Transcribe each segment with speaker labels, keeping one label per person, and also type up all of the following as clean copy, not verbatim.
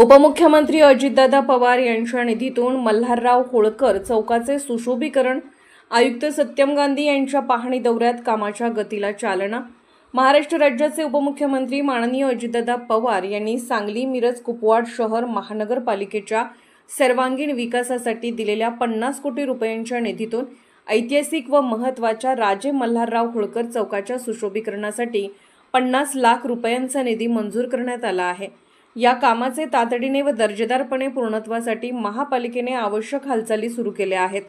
Speaker 1: उपमुख्यमंत्री अजितदादा पवार यांच्या निधीतून मल्हारराव होळकर चौकाचे सुशोभीकरण, आयुक्त सत्यम गांधी यांच्या पाहणी दौऱ्यात कामाच्या गतीला चालना। महाराष्ट्र राज्याचे उपमुख्यमंत्री माननीय अजितदादा पवार यांनी सांगली, मिरज, कुपवाड शहर महानगरपालिकेच्या सर्वांगीण विकासासाठी दिलेल्या 50 कोटी रुपयांच्या निधीतून ऐतिहासिक व महत्त्वाच्या राजे मल्हारराव होळकर चौकाच्या सुशोभीकरणासाठी 50 लाख रुपयांचा निधी मंजूर करण्यात आला आहे। या कामाचे तातडीने व दर्जेदारपणे पूर्णत्वासाठी महापालिकेने आवश्यक हालचाली सुरू केल्या आहेत।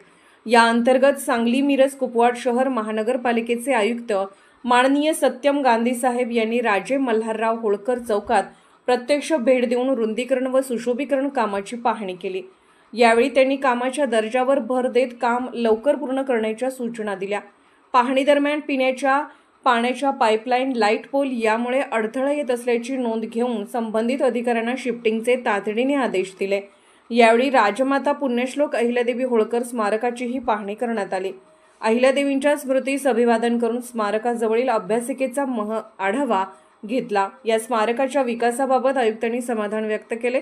Speaker 1: या अंतर्गत सांगली, मिरज, कुपवाड शहर महानगरपालिकेचे आयुक्त माननीय सत्यम गांधी साहेब यांनी राजे मल्हारराव होळकर चौकात प्रत्यक्ष भेट देऊन रुंदीकरण व सुशोभीकरण कामाची पाहणी केली। यावेळी त्यांनी कामाच्या दर्जावर भर देत काम लवकर पूर्ण करण्याच्या सूचना दिल्या। पाहणी दरम्यान पिण्याच्या पाण्याच्या पाईपलाईन, लाईट पोल यामुळे अडथळा येत असल्याची नोंद घेऊन संबंधित अधिकाऱ्यांना शिफ्टिंगचे तातडीने आदेश दिले। यावेळी राजमाता पुण्यश्लोक अहिल्यादेवी होळकर स्मारकाचीही पाहणी करण्यात आली। अहिल्यादेवींच्या स्मृतीस अभिवादन करून स्मारकाजवळील अभ्यासिकेचा आढावा घेतला। या स्मारकाच्या विकासाबाबत आयुक्तांनी समाधान व्यक्त केले।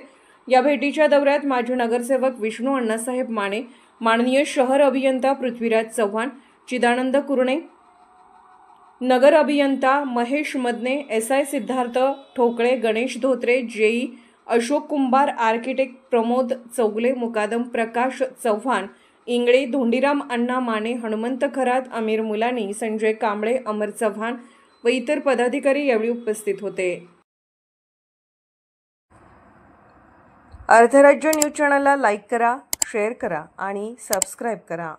Speaker 1: या भेटीच्या दौऱ्यात माजी नगरसेवक विष्णू अण्णासाहेब माने, माननीय शहर अभियंता पृथ्वीराज चव्हाण, चिदानंद कुरणे, नगर अभियंता महेश मदने, SI सिद्धार्थ ठोकळे, गणेश धोत्रे, JE अशोक कुंभार, आर्किटेक्ट प्रमोद चौगले, मुकादम प्रकाश चव्हाण, इंगळे, धोंडीराम अण्णा माने, हनुमंत खरात, अमीर मुलानी, संजय कांबळे, अमर चव्हाण व इतर पदाधिकारी यावेळी उपस्थित होते। अर्धराज्य न्यूज चॅनलला लाईक करा, शेअर करा आणि सबस्क्राईब करा।